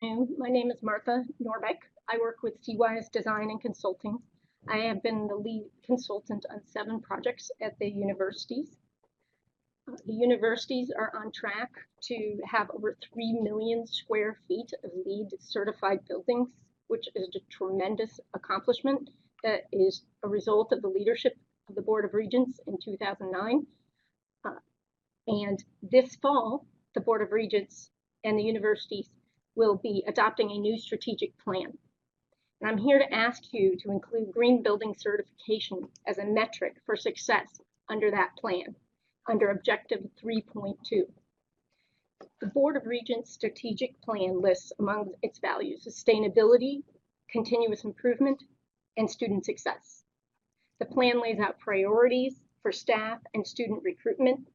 My name is Martha Norbeck. I work with CYS Design and Consulting. I have been the lead consultant on 7 projects at the universities. The universities are on track to have over 3 million square feet of LEED certified buildings, which is a tremendous accomplishment that is a result of the leadership of the Board of Regents in 2009. And this fall, the Board of Regents and the universities will be adopting a new strategic plan. And I'm here to ask you to include green building certification as a metric for success under that plan, under Objective 3.2. The Board of Regents strategic plan lists among its values sustainability, continuous improvement, and student success. The plan lays out priorities for staff and student recruitment,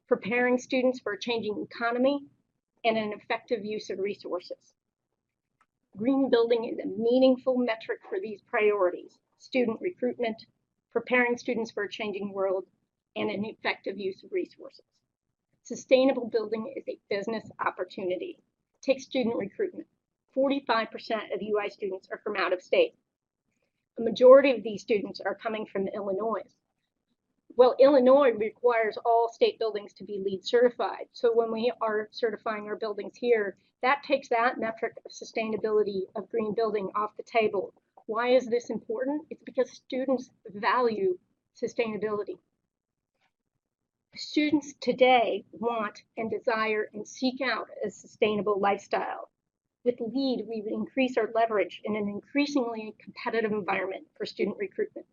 preparing students for a changing economy, and an effective use of resources. Green building is a meaningful metric for these priorities: student recruitment, preparing students for a changing world, and an effective use of resources. Sustainable building is a business opportunity. Take student recruitment. 45% of UI students are from out of state. A majority of these students are coming from Illinois. Well, Illinois requires all state buildings to be LEED certified. So when we are certifying our buildings here, that takes that metric of sustainability of green building off the table. Why is this important? It's because students value sustainability. Students today want and desire and seek out a sustainable lifestyle. With LEED, we would increase our leverage in an increasingly competitive environment for student recruitment.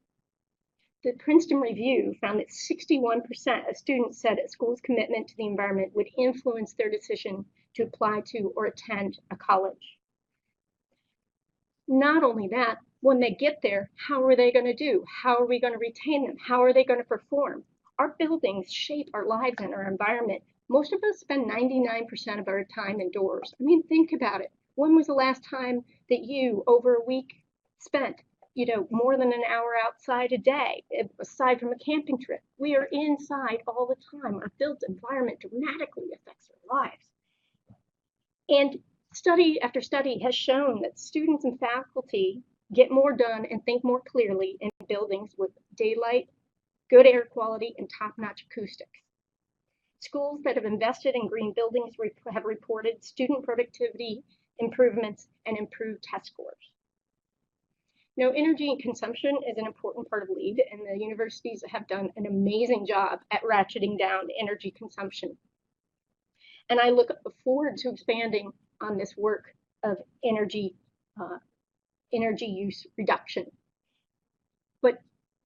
The Princeton Review found that 61% of students said a school's commitment to the environment would influence their decision to apply to or attend a college. Not only that, when they get there, how are they going to do? How are we going to retain them? How are they going to perform? Our buildings shape our lives and our environment. Most of us spend 99% of our time indoors. I mean, think about it. When was the last time that you, over a week, spent more than an hour outside a day, aside from a camping trip? We are inside all the time. Our built environment dramatically affects our lives. And study after study has shown that students and faculty get more done and think more clearly in buildings with daylight, good air quality, and top-notch acoustics. Schools that have invested in green buildings have reported student productivity improvements and improved test scores. Energy consumption is an important part of LEED, and the universities have done an amazing job at ratcheting down energy consumption. And I look forward to expanding on this work of energy use reduction. But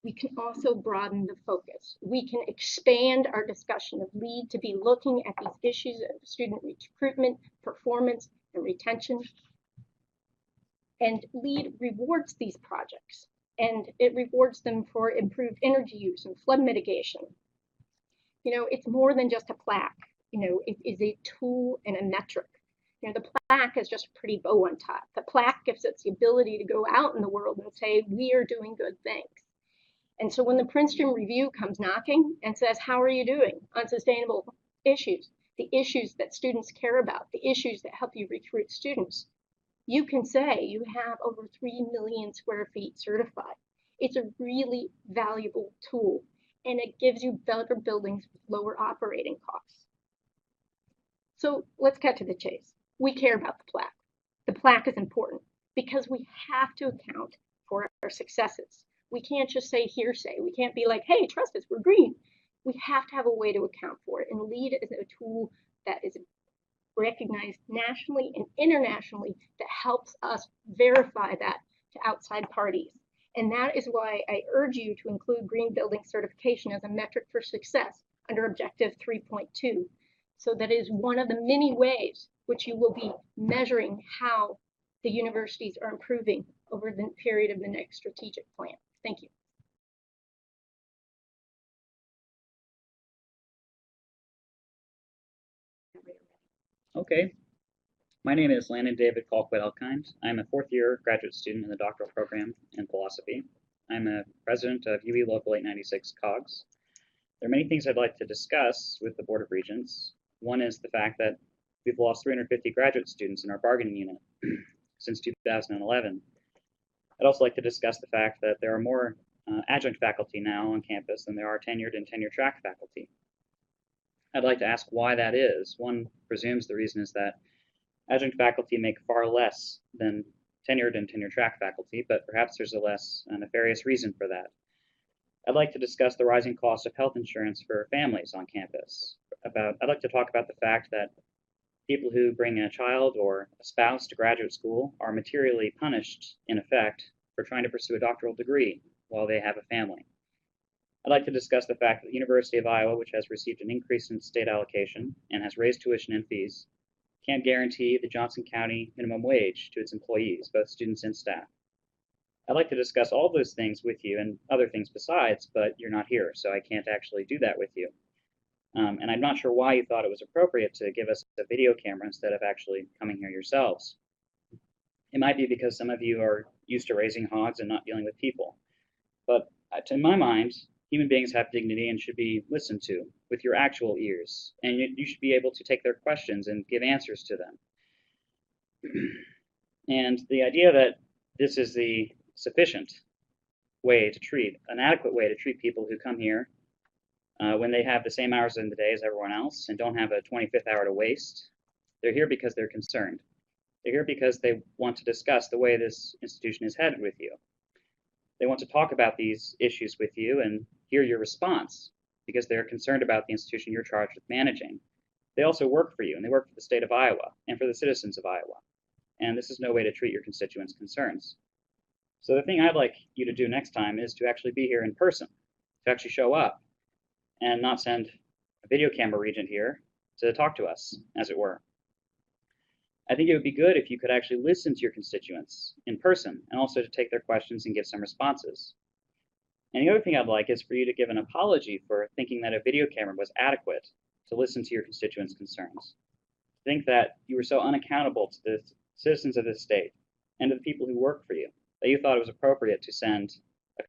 we can also broaden the focus. We can expand our discussion of LEED to be looking at these issues of student recruitment, performance, and retention. And LEED rewards these projects, and it rewards them for improved energy use and flood mitigation. It's more than just a plaque. It is a tool and a metric. The plaque is just a pretty bow on top. The plaque gives us the ability to go out in the world and say, we are doing good things. And so when the Princeton Review comes knocking and says, how are you doing on sustainable issues, the issues that students care about, the issues that help you recruit students, you can say you have over 3 million square feet certified. It's a really valuable tool, and it gives you better buildings with lower operating costs. So let's cut to the chase. We care about the plaque. The plaque is important because we have to account for our successes. We can't just say hearsay. We can't be like, hey, trust us, we're green. We have to have a way to account for it. And LEED is a tool that is recognized nationally and internationally that helps us verify that to outside parties. And that is why I urge you to include green building certification as a metric for success under Objective 3.2. So that is one of the many ways which you will be measuring how the universities are improving over the period of the next strategic plan. Thank you. Okay. My name is Landon David Colquitt-Elkind. I'm a fourth-year graduate student in the doctoral program in philosophy. I'm a president of UE Local 896 COGS. There are many things I'd like to discuss with the Board of Regents. One is the fact that We've lost 350 graduate students in our bargaining unit since 2011. I'd also like to discuss the fact that there are more adjunct faculty now on campus than there are tenured and tenure-track faculty. I'd like to ask why that is. One presumes the reason is that adjunct faculty make far less than tenured and tenure-track faculty, but perhaps there's a less nefarious reason for that. I'd like to discuss the rising cost of health insurance for families on campus. I'd like to talk about the fact that people who bring a child or a spouse to graduate school are materially punished, in effect, for trying to pursue a doctoral degree while they have a family. I'd like to discuss the fact that the University of Iowa, which has received an increase in state allocation and has raised tuition and fees, can't guarantee the Johnson County minimum wage to its employees, both students and staff. I'd like to discuss all those things with you and other things besides, but you're not here, so I can't actually do that with you. And I'm not sure why you thought it was appropriate to give us a video camera instead of actually coming here yourselves. It might be because some of you are used to raising hogs and not dealing with people. But to my mind, human beings have dignity and should be listened to with your actual ears. And you should be able to take their questions and give answers to them. And the idea that this is the sufficient way to treat, an adequate way to treat people who come here when they have the same hours in the day as everyone else and don't have a 25th hour to waste. They're here because they're concerned. They're here because they want to discuss the way this institution is headed with you. They want to talk about these issues with you and hear your response because they're concerned about the institution you're charged with managing. They also work for you, and they work for the state of Iowa and for the citizens of Iowa. And this is no way to treat your constituents' concerns. So the thing I'd like you to do next time is to actually be here in person, to actually show up, and not send a video camera regent here to talk to us, as it were. I think it would be good if you could actually listen to your constituents in person and also to take their questions and give some responses. And the other thing I'd like is for you to give an apology for thinking that a video camera was adequate to listen to your constituents' concerns. Think that you were so unaccountable to the citizens of this state and to the people who work for you that you thought it was appropriate to send a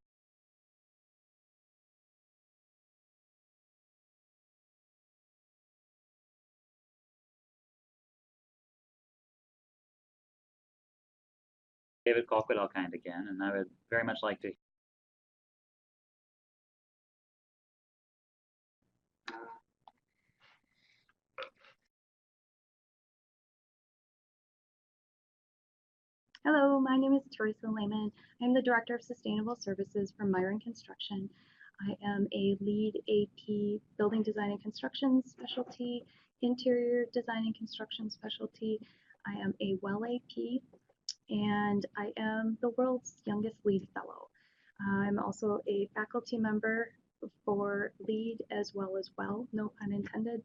David Colquitt Elkind again, and I would very much like to. Hello, my name is Teresa Lehman. I'm the Director of Sustainable Services for Myron Construction. I am a lead AP Building Design and Construction specialty, Interior Design and Construction specialty. I am a WELL AP, and I am the world's youngest LEED fellow. I'm also a faculty member for LEED as well as WELL, no pun intended.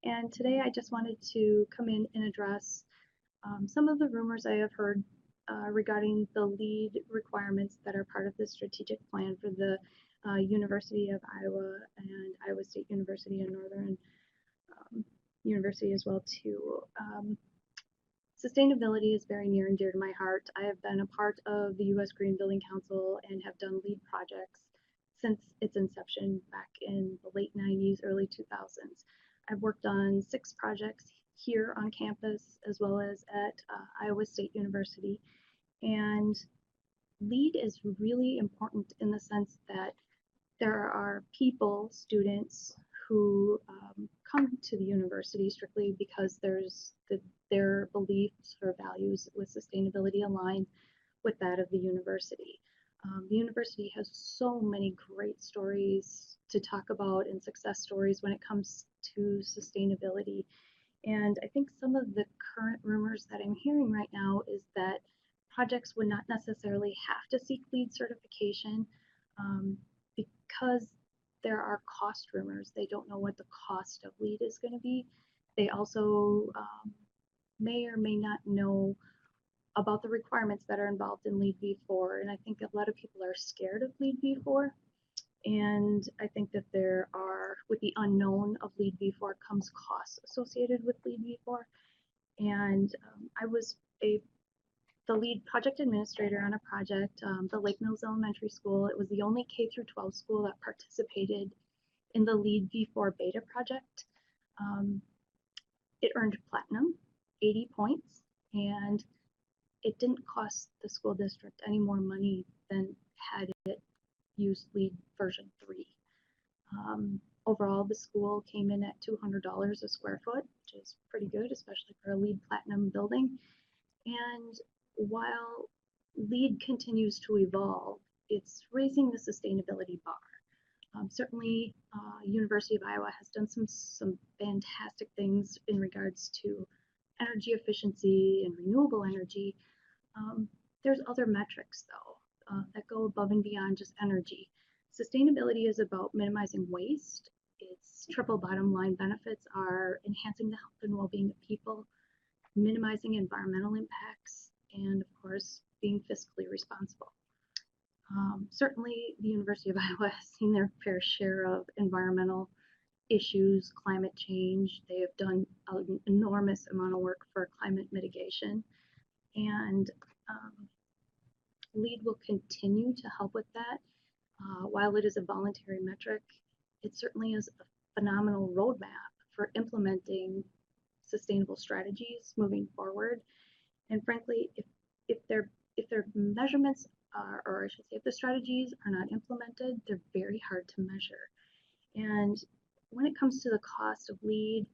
And today I just wanted to come in and address some of the rumors I have heard regarding the LEED requirements that are part of the strategic plan for the University of Iowa and Iowa State University and Northern University as well too. Sustainability is very near and dear to my heart. I have been a part of the U.S. Green Building Council and have done LEED projects since its inception back in the late 90s, early 2000s. I've worked on 6 projects here on campus as well as at Iowa State University. And LEED is really important in the sense that there are people, students, who come to the university strictly because their beliefs or values with sustainability align with that of the university. The university has so many great stories to talk about and success stories when it comes to sustainability. And I think some of the current rumors that I'm hearing right now is that projects would not necessarily have to seek LEED certification because there are cost rumors. They don't know what the cost of LEED is going to be. They also may or may not know about the requirements that are involved in LEED v4. And I think a lot of people are scared of LEED v4. And I think that there are, with the unknown of LEED v4 comes costs associated with LEED v4. And I was the lead project administrator on a project, the Lake Mills Elementary School. It was the only K through 12 school that participated in the LEED v4 beta project. It earned platinum, 80 points, and it didn't cost the school district any more money than had it used LEED version 3. Overall, the school came in at $200 a square foot, which is pretty good, especially for a LEED platinum building. And while LEED continues to evolve, it's raising the sustainability bar. Certainly, University of Iowa has done some fantastic things in regards to energy efficiency and renewable energy. There's other metrics, though, that go above and beyond just energy. Sustainability is about minimizing waste. Its triple bottom line benefits are enhancing the health and well-being of people, minimizing environmental impacts, and of course, being fiscally responsible. Certainly, the University of Iowa has seen their fair share of environmental issues, climate change. They have done an enormous amount of work for climate mitigation, and LEED will continue to help with that. While it is a voluntary metric, it certainly is a phenomenal roadmap for implementing sustainable strategies moving forward. And frankly, if their measurements are, or I should say, if the strategies are not implemented, they're very hard to measure. And when it comes to the cost of LEED,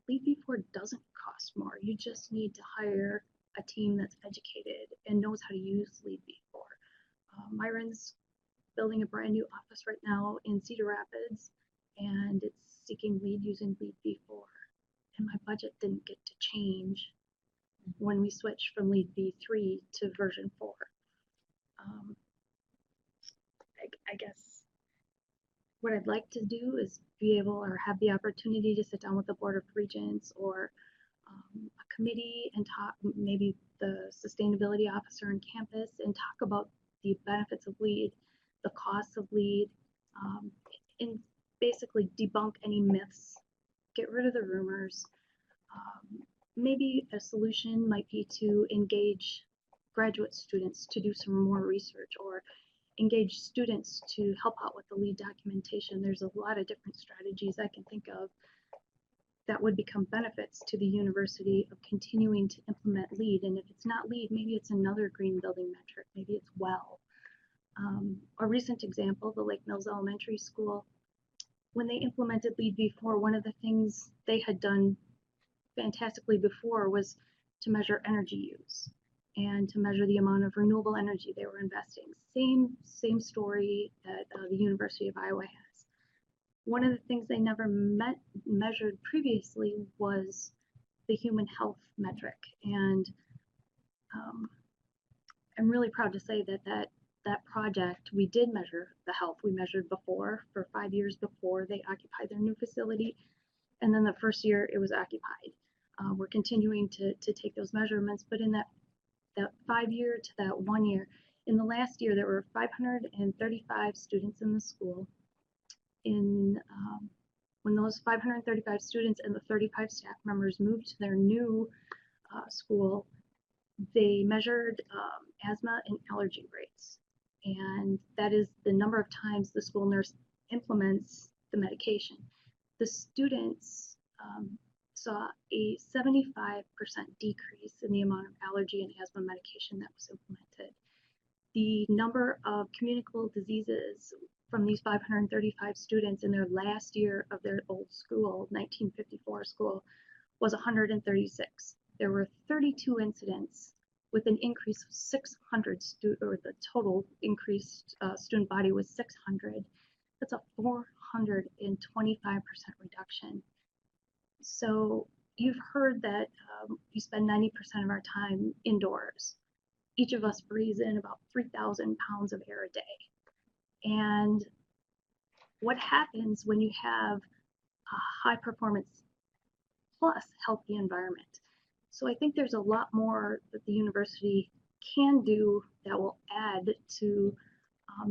LEED v4 doesn't cost more. You just need to hire a team that's educated and knows how to use LEED v4. Myron's building a brand new office right now in Cedar Rapids, and it's seeking LEED using LEED v4. And my budget didn't get to change when we switched from LEED v3 to version 4. I guess what I'd like to do is be able or have the opportunity to sit down with the Board of Regents or a committee and talk, maybe the sustainability officer on campus, and talk about the benefits of LEED, the costs of LEED, and basically debunk any myths, get rid of the rumors. Maybe a solution might be to engage graduate students to do some more research, or engage students to help out with the LEED documentation. There's a lot of different strategies I can think of that would become benefits to the university of continuing to implement LEED. And if it's not LEED, maybe it's another green building metric, maybe it's WELL. A recent example, the Lake Mills Elementary School, when they implemented LEED v4, one of the things they had done fantastically before was to measure energy use and to measure the amount of renewable energy they were investing. Same story that the University of Iowa has. One of the things they never measured previously was the human health metric, and I'm really proud to say that project, we did measure the health. We measured before, for 5 years before they occupied their new facility, and then the first year it was occupied. We're continuing to take those measurements, but in that 5 year to that 1 year, in the last year there were 535 students in the school. When those 535 students and the 35 staff members moved to their new school, they measured asthma and allergy rates, and that is the number of times the school nurse implements the medication. The students saw a 75% decrease in the amount of allergy and asthma medication that was implemented. The number of communicable diseases from these 535 students in their last year of their old school, 1954 school, was 136. There were 32 incidents with an increase of 600 or the total increased student body was 600. That's a 425% reduction. So you've heard that we spend 90% of our time indoors. Each of us breathes in about 3,000 pounds of air a day. And what happens when you have a high performance plus healthy environment? So I think there's a lot more that the university can do that will add to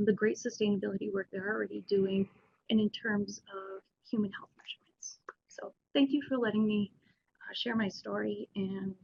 the great sustainability work they're already doing, and in terms of human health measurements. So thank you for letting me share my story, and